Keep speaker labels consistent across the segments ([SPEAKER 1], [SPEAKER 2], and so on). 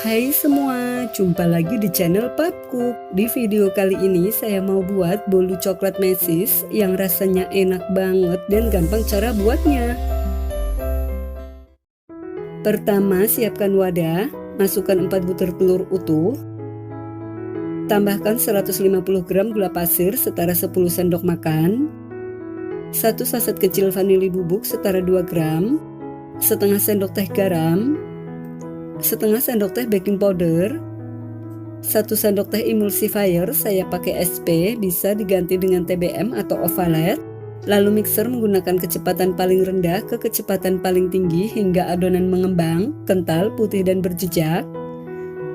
[SPEAKER 1] Hai semua, jumpa lagi di channel Papku. Di video kali ini saya mau buat bolu coklat mesis yang rasanya enak banget dan gampang cara buatnya. Pertama, siapkan wadah, masukkan 4 butir telur utuh. Tambahkan 150 gram gula pasir setara 10 sendok makan. 1 saset kecil vanili bubuk setara 2 gram. Setengah sendok teh garam. Setengah sendok teh baking powder, 1 sendok teh emulsifier, saya pakai SP, bisa diganti dengan TBM atau ovalet. Lalu mixer menggunakan kecepatan paling rendah ke kecepatan paling tinggi hingga adonan mengembang, kental, putih dan berjejak.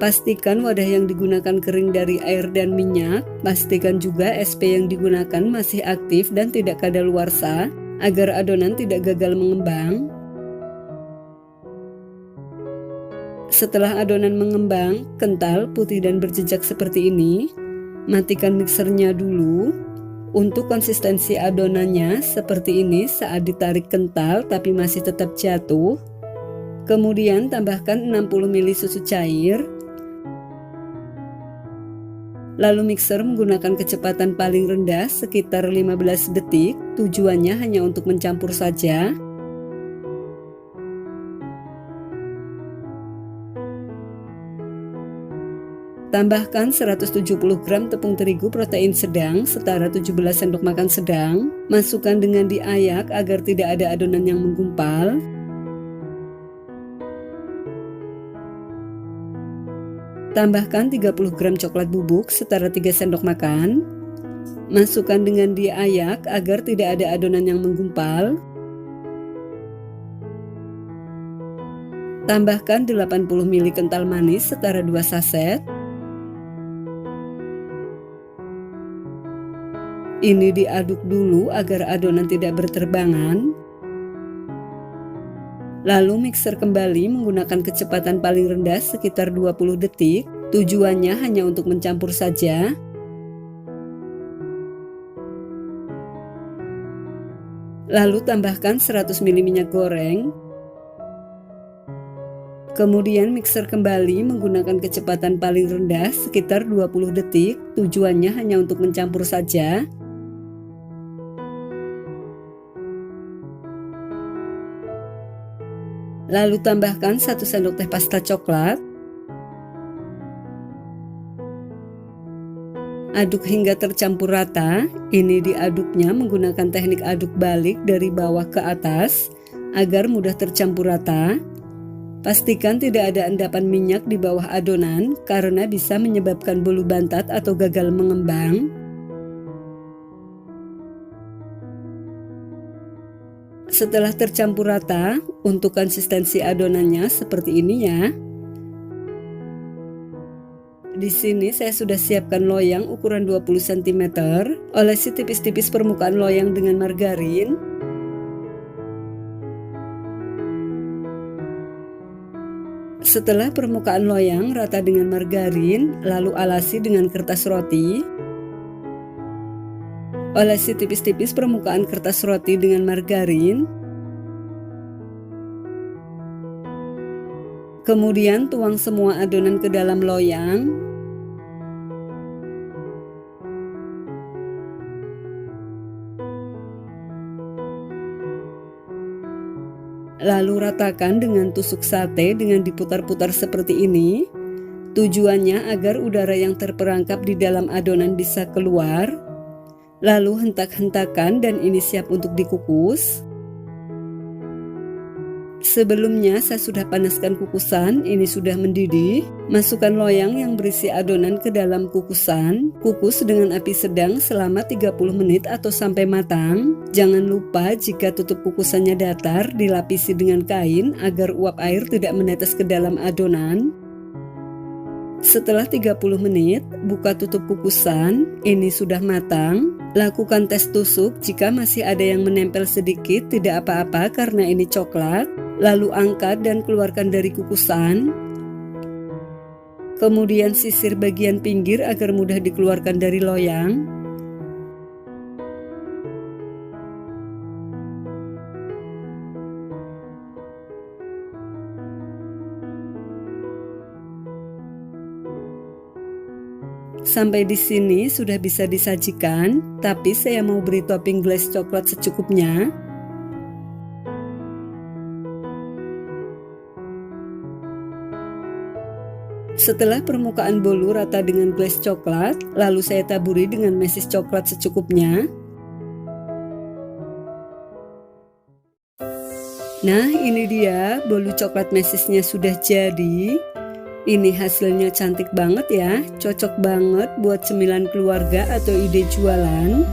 [SPEAKER 1] Pastikan wadah yang digunakan kering dari air dan minyak. Pastikan juga SP yang digunakan masih aktif dan tidak kadaluarsa agar adonan tidak gagal mengembang. Setelah adonan mengembang, kental, putih dan berjejak seperti ini, matikan mixernya dulu. Untuk konsistensi adonannya seperti ini saat ditarik kental tapi masih tetap jatuh. Kemudian tambahkan 60 ml susu cair. Lalu mixer menggunakan kecepatan paling rendah sekitar 15 detik, tujuannya hanya untuk mencampur saja. Tambahkan 170 gram tepung terigu protein sedang setara 17 sendok makan sedang. Masukkan dengan diayak agar tidak ada adonan yang menggumpal. Tambahkan 30 gram coklat bubuk setara 3 sendok makan. Masukkan dengan diayak agar tidak ada adonan yang menggumpal. Tambahkan 80 ml kental manis setara 2 saset. Ini diaduk dulu agar adonan tidak berterbangan. Lalu mixer kembali menggunakan kecepatan paling rendah sekitar 20 detik. Tujuannya hanya untuk mencampur saja. Lalu tambahkan 100 ml minyak goreng. Kemudian mixer kembali menggunakan kecepatan paling rendah sekitar 20 detik. Tujuannya hanya untuk mencampur saja. Lalu tambahkan 1 sendok teh pasta coklat. Aduk hingga tercampur rata. Ini diaduknya menggunakan teknik aduk balik dari bawah ke atas agar mudah tercampur rata. Pastikan tidak ada endapan minyak di bawah adonan karena bisa menyebabkan bolu bantat atau gagal mengembang. Setelah tercampur rata, untuk konsistensi adonannya seperti ini ya. Di sini saya sudah siapkan loyang ukuran 20 cm. Olesi tipis-tipis permukaan loyang dengan margarin. Setelah permukaan loyang rata dengan margarin, lalu alasi dengan kertas roti. Olesi tipis-tipis permukaan kertas roti dengan margarin. Kemudian tuang semua adonan ke dalam loyang. Lalu ratakan dengan tusuk sate dengan diputar-putar seperti ini. Tujuannya agar udara yang terperangkap di dalam adonan bisa keluar. Lalu hentak-hentakan dan ini siap untuk dikukus. Sebelumnya saya sudah panaskan kukusan, ini sudah mendidih. Masukkan loyang yang berisi adonan ke dalam kukusan. Kukus dengan api sedang selama 30 menit atau sampai matang. Jangan lupa jika tutup kukusannya datar, dilapisi dengan kain agar uap air tidak menetes ke dalam adonan. Setelah 30 menit, buka tutup kukusan, ini sudah matang. Lakukan tes tusuk, jika masih ada yang menempel sedikit tidak apa-apa karena ini coklat. Lalu angkat dan keluarkan dari kukusan. Kemudian sisir bagian pinggir agar mudah dikeluarkan dari loyang. Sampai di sini sudah bisa disajikan, tapi saya mau beri topping glaze coklat secukupnya. Setelah permukaan bolu rata dengan glaze coklat, lalu saya taburi dengan mesis coklat secukupnya. Nah, ini dia bolu coklat mesisnya sudah jadi. Ini hasilnya cantik banget ya, cocok banget buat cemilan keluarga atau ide jualan.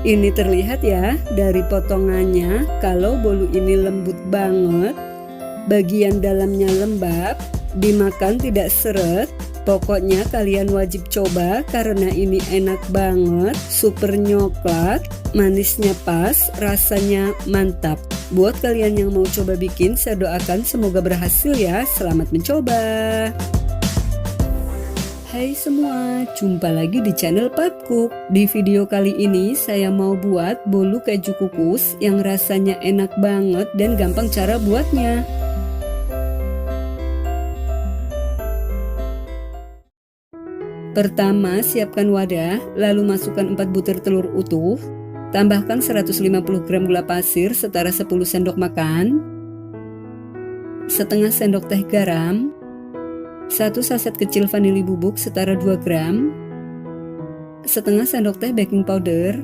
[SPEAKER 1] Ini terlihat ya dari potongannya kalau bolu ini lembut banget, bagian dalamnya lembab, dimakan tidak seret. Pokoknya kalian wajib coba karena ini enak banget, super nyoklat, manisnya pas, rasanya mantap. Buat kalian yang mau coba bikin, saya doakan semoga berhasil ya. Selamat mencoba. Hai semua, jumpa lagi di channel Papcook. Di video kali ini saya mau buat bolu keju kukus yang rasanya enak banget dan gampang cara buatnya. Pertama, siapkan wadah, lalu masukkan 4 butir telur utuh, tambahkan 150 gram gula pasir setara 10 sendok makan, setengah sendok teh garam, 1 saset kecil vanili bubuk setara 2 gram, setengah sendok teh baking powder,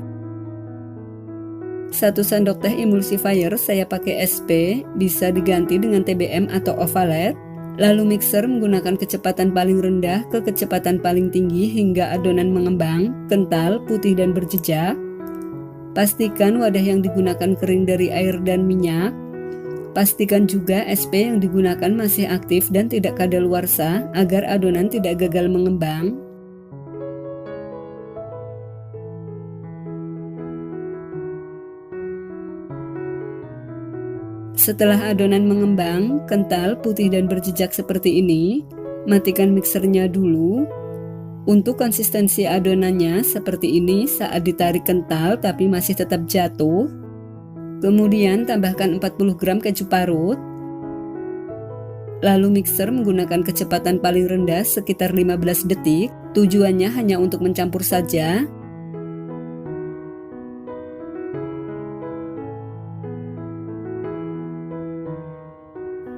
[SPEAKER 1] 1 sendok teh emulsifier, saya pakai SP, bisa diganti dengan TBM atau Ovalet. Lalu mixer menggunakan kecepatan paling rendah ke kecepatan paling tinggi hingga adonan mengembang, kental, putih dan berjejak. Pastikan wadah yang digunakan kering dari air dan minyak. Pastikan juga SP yang digunakan masih aktif dan tidak kadaluarsa agar adonan tidak gagal mengembang. Setelah adonan mengembang, kental, putih dan berjejak seperti ini, matikan mixernya dulu. Untuk konsistensi adonannya seperti ini saat ditarik kental tapi masih tetap jatuh. Kemudian tambahkan 40 gram keju parut. Lalu mixer menggunakan kecepatan paling rendah sekitar 15 detik. Tujuannya hanya untuk mencampur saja.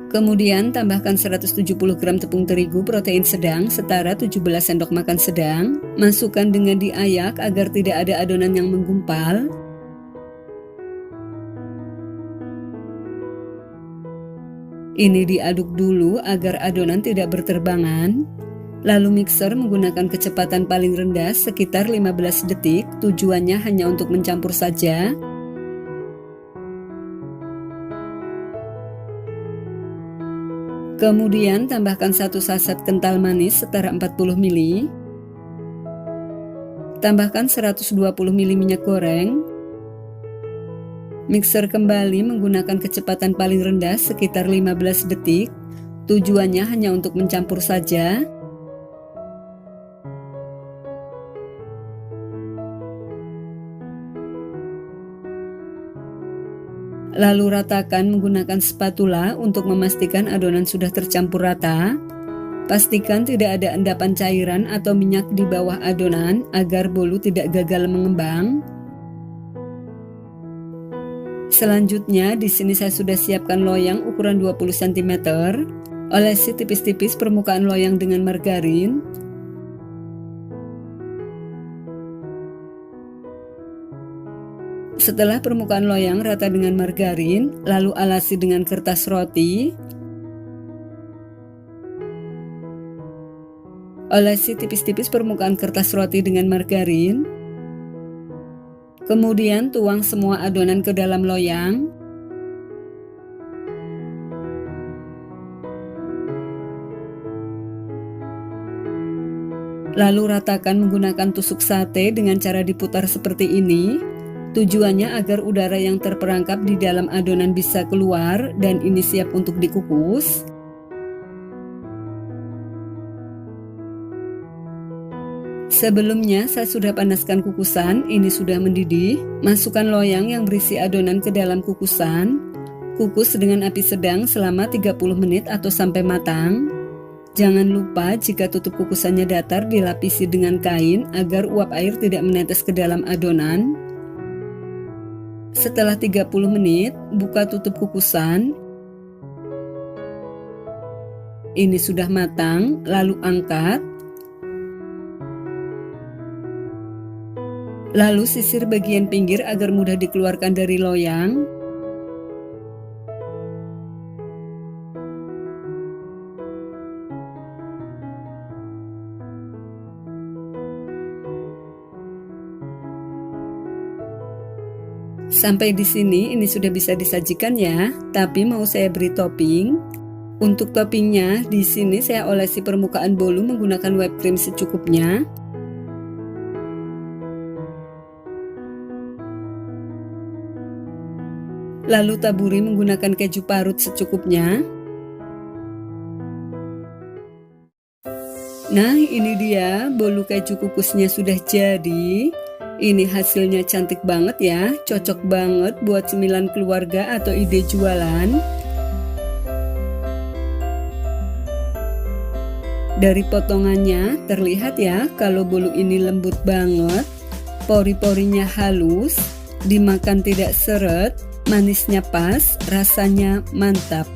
[SPEAKER 1] Kemudian tambahkan 170 gram tepung terigu protein sedang setara 17 sendok makan sedang. Masukkan dengan diayak agar tidak ada adonan yang menggumpal. Ini diaduk dulu agar adonan tidak berterbangan. Lalu mixer menggunakan kecepatan paling rendah sekitar 15 detik. Tujuannya hanya untuk mencampur saja. Kemudian tambahkan 1 saset kental manis setara 40 ml. Tambahkan 120 ml minyak goreng. Mixer kembali menggunakan kecepatan paling rendah sekitar 15 detik. Tujuannya hanya untuk mencampur saja. Lalu ratakan menggunakan spatula untuk memastikan adonan sudah tercampur rata. Pastikan tidak ada endapan cairan atau minyak di bawah adonan agar bolu tidak gagal mengembang. Selanjutnya di sini saya sudah siapkan loyang ukuran 20 cm. Olesi tipis-tipis permukaan loyang dengan margarin. Setelah permukaan loyang rata dengan margarin, lalu alasi dengan kertas roti. Olesi tipis-tipis permukaan kertas roti dengan margarin. Kemudian tuang semua adonan ke dalam loyang. Lalu ratakan menggunakan tusuk sate dengan cara diputar seperti ini. Tujuannya agar udara yang terperangkap di dalam adonan bisa keluar dan ini siap untuk dikukus. Sebelumnya saya sudah panaskan kukusan, ini sudah mendidih. Masukkan loyang yang berisi adonan ke dalam kukusan. Kukus dengan api sedang selama 30 menit atau sampai matang. Jangan lupa jika tutup kukusannya datar dilapisi dengan kain agar uap air tidak menetes ke dalam adonan. Setelah 30 menit, buka tutup kukusan. Ini sudah matang, lalu angkat. Lalu sisir bagian pinggir agar mudah dikeluarkan dari loyang. Sampai di sini ini sudah bisa disajikan ya, tapi mau saya beri topping. Untuk toppingnya, di sini saya olesi permukaan bolu menggunakan whipped cream secukupnya. Lalu taburi menggunakan keju parut secukupnya. Nah, ini dia bolu keju kukusnya sudah jadi. Ini hasilnya cantik banget ya, cocok banget buat cemilan keluarga atau ide jualan. Dari potongannya terlihat ya kalau bolu ini lembut banget, pori-porinya halus, dimakan tidak seret, manisnya pas, rasanya mantap.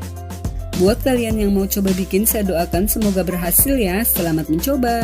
[SPEAKER 1] Buat kalian yang mau coba bikin, saya doakan semoga berhasil ya. Selamat mencoba.